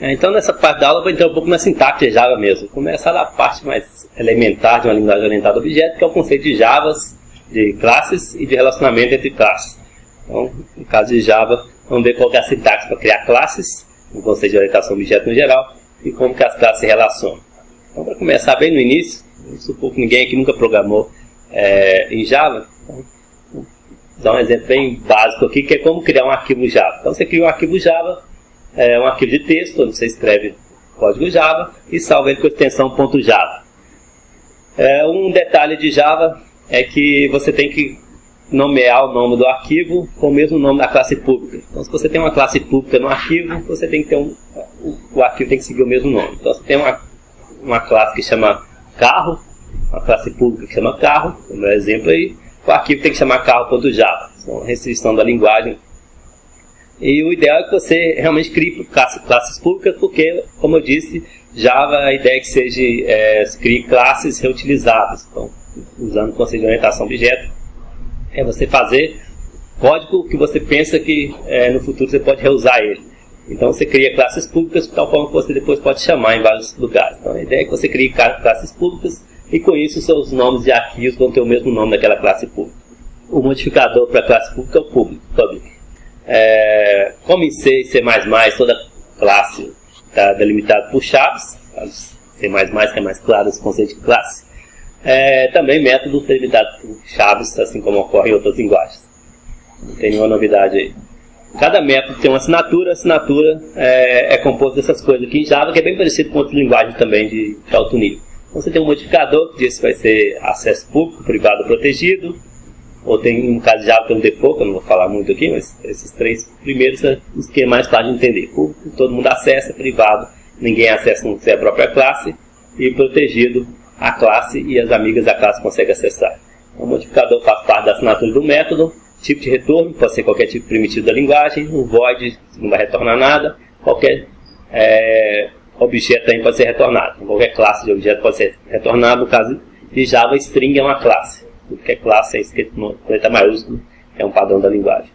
Então nessa parte da aula eu vou entrar um pouco na sintaxe de Java mesmo. Começar da parte mais elementar de uma linguagem orientada a objeto, que é o conceito de Javas, de classes e de relacionamento entre classes. Então, no caso de Java, vamos ver qual que é a sintaxe para criar classes, o conceito de orientação a objeto no geral, e como que as classes se relacionam. Então, para começar bem no início, vamos supor que ninguém aqui nunca programou em Java. Então, vou dar um exemplo bem básico aqui, que é como criar um arquivo Java. Então você cria um arquivo Java, um arquivo de texto, onde você escreve código Java e salva ele com a extensão .java. Um detalhe de Java é que você tem que nomear o nome do arquivo com o mesmo nome da classe pública. Então se você tem uma classe pública no arquivo, você tem que ter o arquivo tem que seguir o mesmo nome. Então você tem uma classe que chama carro, uma classe pública que chama carro, como é exemplo aí, o arquivo tem que chamar carro.java. Isso é uma restrição da linguagem. E o ideal é que você realmente crie classes públicas, porque, como eu disse, Java, a ideia é que se crie classes reutilizáveis. Então, usando o conceito de orientação a objeto, é você fazer código que você pensa que no futuro você pode reusar ele. Então você cria classes públicas de tal forma que você depois pode chamar em vários lugares. Então a ideia é que você crie classes públicas e com isso os seus nomes de arquivos vão ter o mesmo nome daquela classe pública. O modificador para a classe pública é o public. Como em C e C++, toda classe está delimitada por chaves, C++ que é mais claro esse conceito de classe. Também método delimitado por chaves, assim como ocorre em outras linguagens. Não tem nenhuma novidade aí. Cada método tem uma assinatura, a assinatura é composta dessas coisas aqui em Java, que é bem parecido com outras linguagens também de alto nível. Então você tem um modificador, que diz que vai ser acesso público, privado, protegido, ou tem, no caso de Java, tem um default, que eu não vou falar muito aqui, mas esses três primeiros são os que é mais fácil de entender. Público, todo mundo acessa, privado, ninguém acessa não ser a própria classe, e protegido, a classe e as amigas da classe conseguem acessar. O modificador faz parte da assinatura do método, tipo de retorno, pode ser qualquer tipo primitivo da linguagem, o void não vai retornar nada, qualquer objeto também pode ser retornado, qualquer classe de objeto pode ser retornado. No caso de Java, string é uma classe, porque classe é escrito com letra maiúscula, é um padrão da linguagem.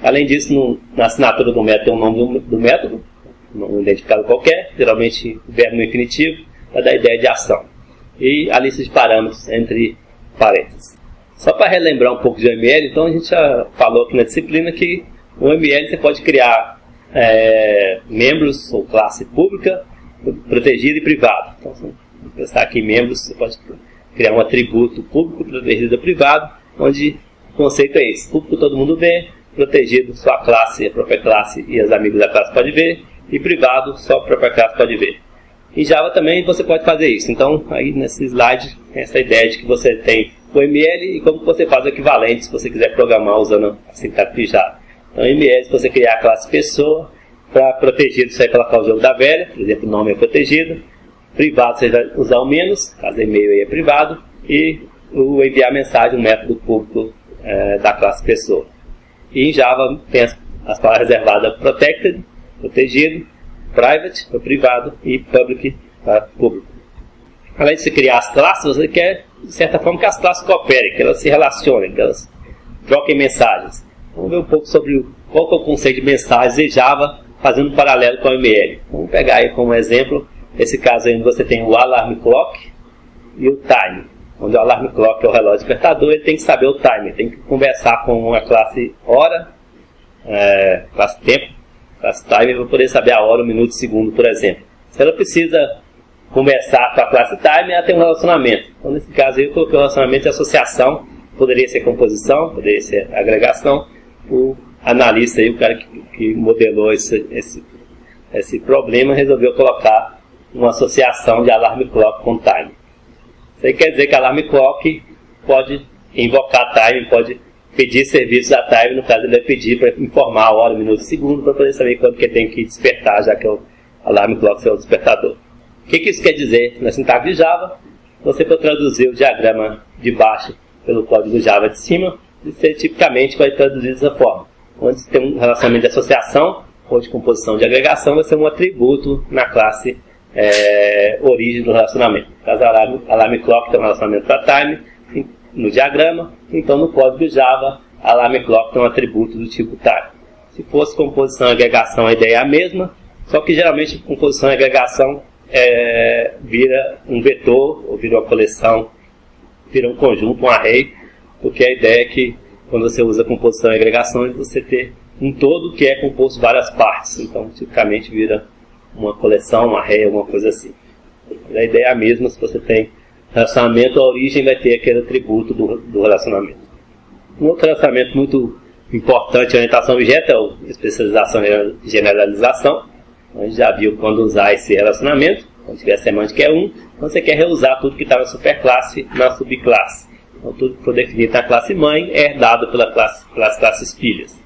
Além disso, na assinatura do método tem o nome do método, um identificado qualquer, geralmente verbo no infinitivo, para dar ideia de ação. E a lista de parâmetros entre parênteses. Só para relembrar um pouco de OML, então a gente já falou aqui na disciplina que o OML você pode criar membros ou classe pública, protegida e privada. Então, se você pensar aqui em membros, você pode criar um atributo público, protegido e privado, onde o conceito é esse: público todo mundo vê, protegido só a classe, a própria classe e os amigos da classe podem ver, e privado só a própria classe pode ver. Em Java também você pode fazer isso. Então, aí nesse slide, tem essa ideia de que você tem o ML e como você faz o equivalente se você quiser programar usando a sintaxe de Java. Então, ML, se você criar a classe pessoa, para protegido você vai colocar o jogo da velha, por exemplo, o nome é protegido. Privado você vai usar o menos, caso e-mail aí é privado. E o enviar mensagem, um método público da classe pessoa. E em Java tem as palavras reservadas protected, protegido, private, para privado, e public, para público. Além de você criar as classes, você quer, de certa forma, que as classes cooperem, que elas se relacionem, que elas troquem mensagens. Vamos ver um pouco sobre qual que é o conceito de mensagens em Java, fazendo um paralelo com o ML. Vamos pegar aí como exemplo, esse caso aí onde você tem o alarm clock e o time. Onde o alarm clock é o relógio despertador, ele tem que saber o time, tem que conversar com a classe hora, classe tempo, classe time, para poder saber a hora, o minuto, o segundo, por exemplo. Se ela precisa conversar com a classe time, ela tem um relacionamento. Então, nesse caso aí, eu coloquei o relacionamento de associação, poderia ser composição, poderia ser agregação. O analista aí, o cara que modelou esse problema, resolveu colocar uma associação de alarm clock com time. Isso aí quer dizer que alarm clock pode invocar time, pode pedir serviços da time, no caso ele vai pedir para informar a hora, minuto e segundo, para poder saber quando que tem que despertar, já que é o alarm clock é o despertador. O que isso quer dizer na sintaxe de Java? Você pode traduzir o diagrama de baixo pelo código Java de cima, e você tipicamente vai traduzir dessa forma. Onde você tem um relacionamento de associação ou de composição de agregação, vai ser um atributo na classe origem do relacionamento. No caso, alarm clock tem um relacionamento para time no diagrama, então no código Java, alarm clock tem um atributo do tipo time. Se fosse composição e agregação, a ideia é a mesma, Só que geralmente composição e agregação vira um vetor, ou vira uma coleção, vira um conjunto, um array, porque a ideia é que quando você usa composição e agregação, você ter um todo que é composto de várias partes. Então, tipicamente vira uma coleção, um array, alguma coisa assim. A ideia é a mesma. Se você tem relacionamento, a origem vai ter aquele atributo do relacionamento. Um outro relacionamento muito importante em orientação a objeto é a especialização e generalização. A gente já viu quando usar esse relacionamento, quando tiver a semântica é 1, então você quer reusar tudo que está na superclasse na subclasse. Então tudo que for definido na classe mãe é herdado pelas classes filhas.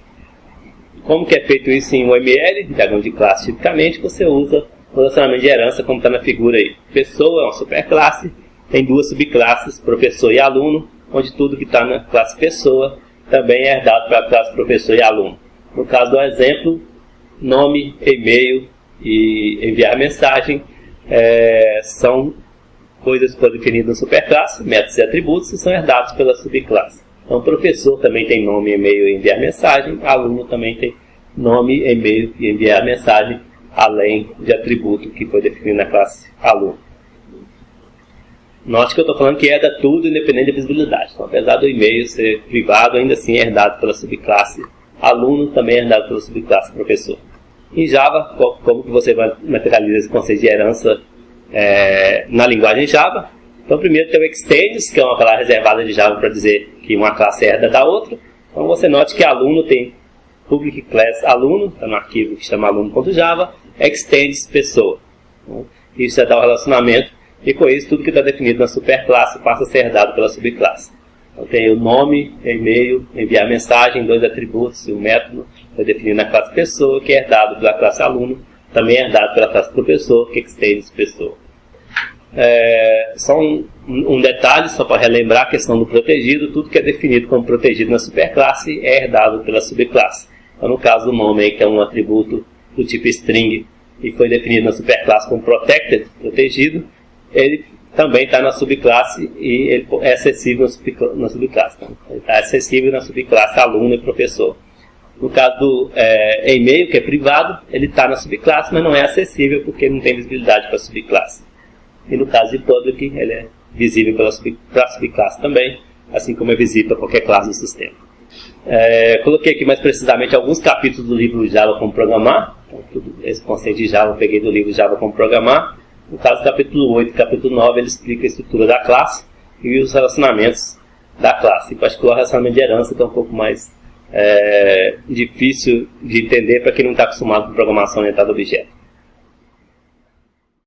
Como que é feito isso em UML, diagrama de classe tipicamente, você usa o relacionamento de herança como está na figura aí. Pessoa é uma superclasse, tem duas subclasses, professor e aluno, onde tudo que está na classe pessoa também é herdado pela classe professor e aluno. No caso do exemplo, nome, e-mail e enviar mensagem são coisas que foram definidas na superclasse, métodos e atributos, e são herdados pela subclasse. Então, o professor também tem nome, e-mail e enviar mensagem, aluno também tem nome, e-mail e enviar mensagem, além de atributo que foi definido na classe aluno. Note que eu estou falando que herda tudo independente da visibilidade. Então, apesar do e-mail ser privado, ainda assim é herdado pela subclasse aluno, também é herdado pela subclasse professor. Em Java, como que você materializa esse conceito de herança na linguagem Java? Então, primeiro tem o extends, que é uma palavra reservada de Java para dizer que uma classe herda da outra. Então, você note que aluno tem public class aluno, está no arquivo que chama aluno.java, extends pessoa. Então, isso já dá o relacionamento, e com isso, tudo que está definido na superclasse passa a ser herdado pela subclasse. Então, tem o nome, e-mail, enviar mensagem, dois atributos, e o método foi definido na classe pessoa, que é herdado pela classe aluno, também é herdado pela classe professor, que extends pessoa. Só um detalhe, só para relembrar a questão do protegido, tudo que é definido como protegido na superclasse é herdado pela subclasse. Então, no caso do nome, que é um atributo do tipo string e foi definido na superclasse como protected, protegido, ele também está na subclasse e ele é acessível na subclasse. Então, ele está acessível na subclasse aluno e professor. No caso do e-mail, que é privado, ele está na subclasse, mas não é acessível porque não tem visibilidade para a subclasse. E no caso de public, ele é visível para a subclasse também, assim como é visível para qualquer classe do sistema. Coloquei aqui mais precisamente alguns capítulos do livro Java Como Programar. Então, esse conceito de Java eu peguei do livro Java Como Programar. No caso do capítulo 8 e capítulo 9, ele explica a estrutura da classe e os relacionamentos da classe. Em particular, o relacionamento de herança, que é um pouco mais difícil de entender para quem não está acostumado com programação orientada a objeto.